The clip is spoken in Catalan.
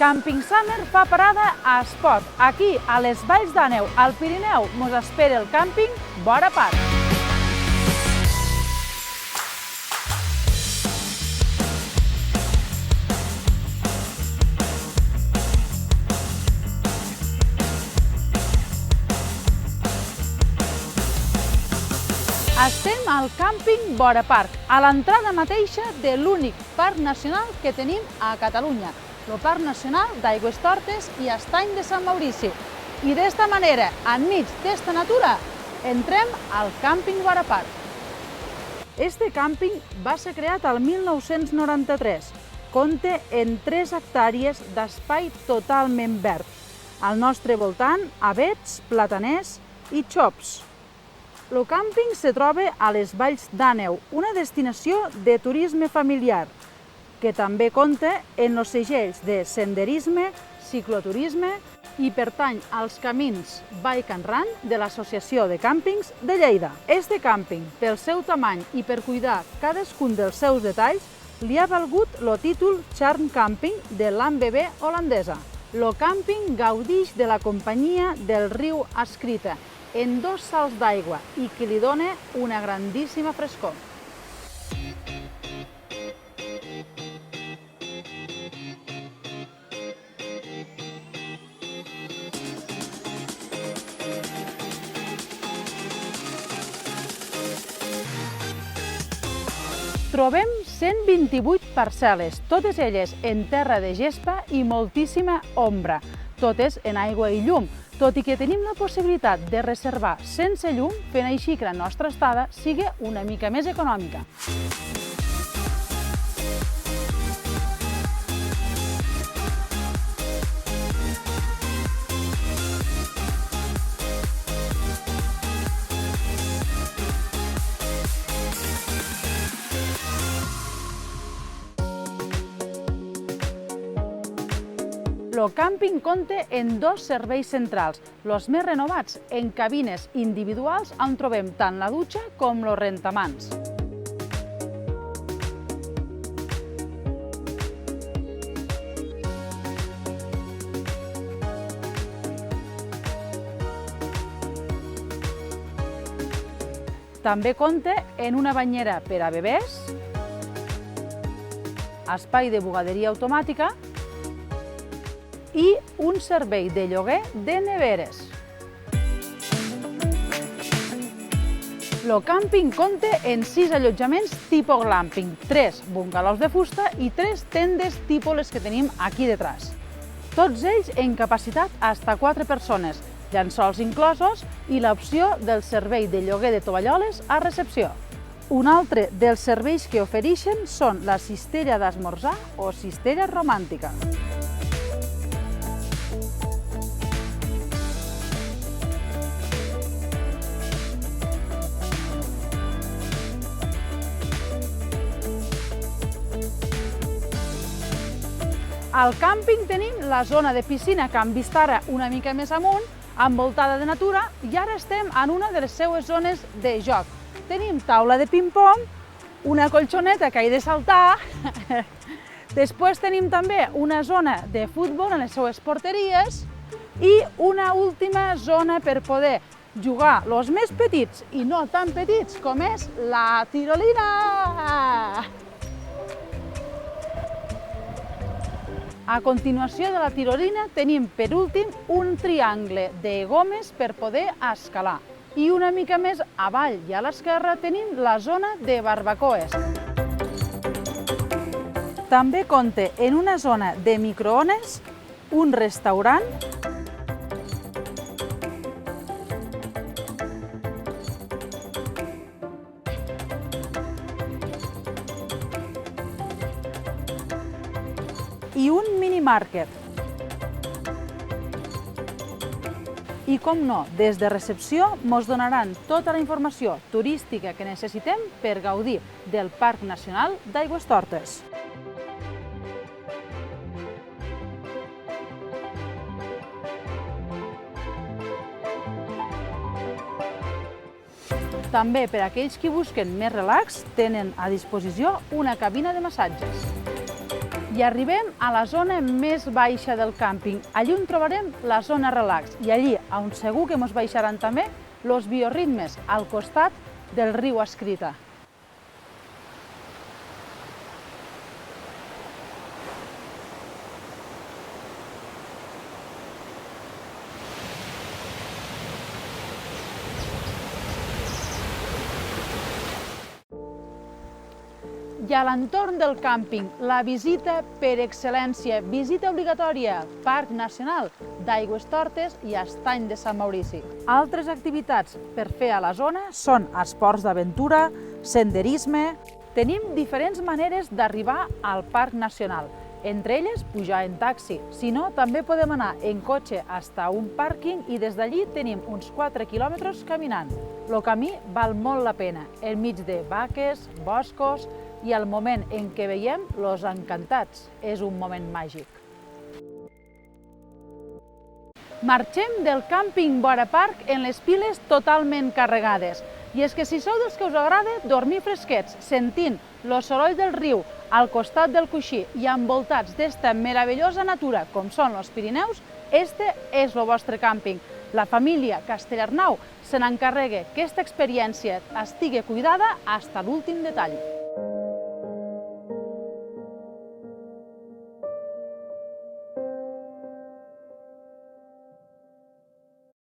Camping Summer fa parada a Espot. Aquí, a les Valls d'Àneu, al Pirineu, mos espera el càmping Vora Park. Estem al càmping Vora Park, a l'entrada mateixa de l'únic parc nacional que tenim a Catalunya, el Parc Nacional d'Aigüestortes i Estany de Sant Maurici. I d'esta manera, enmig d'esta natura, entrem al càmping Vora Park. Este càmping va ser creat el 1993. Compta en 3 hectàrees d'espai totalment verd. Al nostre voltant, avets, plataners i xops. El càmping se troba a les Valls d'Àneu, una destinació de turisme familiar, que també compta en els segells de senderisme, cicloturisme i pertany als camins Bike and Run de l'Associació de Càmpings de Lleida. Este càmping, pel seu tamany i per cuidar cadascun dels seus detalls, li ha valgut el títol Charm Camping de l'ANBB holandesa. El càmping gaudix de la companyia del riu Escrita, en 2 salts d'aigua i que li dona una grandíssima frescor. Trobem 128 parcel·les, totes elles en terra de gespa i moltíssima ombra, totes en aigua i llum, tot i que tenim la possibilitat de reservar sense llum, fent així que la nostra estada sigui una mica més econòmica. El càmping compta en 2 serveis centrals, els més renovats en cabines individuals on trobem tant la dutxa com els rentamans. També compta en una banyera per a bebès, espai de bugaderia automàtica i un servei de lloguer de neveres. El càmping compta en 6 allotjaments tipus glamping, 3 bungalows de fusta i 3 tendes tipus les que tenim aquí detrás. Tots ells en capacitat hasta 4 persones, llençols inclosos i l'opció del servei de lloguer de tovalloles a recepció. Un altre dels serveis que ofereixen són la cistella d'esmorzar o cistella romàntica. Al càmping tenim la zona de piscina que hem vist ara una mica més amunt, envoltada de natura, i ara estem en una de les seues zones de joc. Tenim taula de ping-pong, una colxoneta que hi de saltar, després tenim també una zona de futbol en les seues porteries i una última zona per poder jugar els més petits i no tan petits com és la tirolina. A continuació de la tirolina tenim per últim un triangle de gomes per poder escalar. I una mica més avall i a l'esquerra tenim la zona de barbacoes. També compta en una zona de microones, un restaurant i un minimarket. I com no, des de recepció mos donaran tota la informació turística que necessitem per gaudir del Parc Nacional d'Aigüestortes. També per a aquells que busquen més relax, tenen a disposició una cabina de massatges. I I arribem a la zona més baixa del càmping. Allí on trobarem la zona relax i allí on segur que ens baixaran també els bioritmes al costat del riu Escrita. I a l'entorn del càmping, la visita per excel·lència, visita obligatòria, Parc Nacional d'Aigüestortes i Estany de Sant Maurici. Altres activitats per fer a la zona són esports d'aventura, senderisme. Tenim diferents maneres d'arribar al Parc Nacional, entre elles pujar en taxi. Si no, també podem anar en cotxe fins a un pàrquing i des d'allí tenim uns 4 quilòmetres caminant. El camí val molt la pena, enmig de vaques, boscos, i el moment en què veiem Los Encantats és un moment màgic. Marxem del càmping vora parc en les piles totalment carregades. I és que si sou dels que us agrada dormir fresquets, sentint el soroll del riu al costat del coixí i envoltats d'esta meravellosa natura com són els Pirineus, este és el vostre càmping. La família Castellarnau se n'encarrega que aquesta experiència estigui cuidada fins a l'últim detall.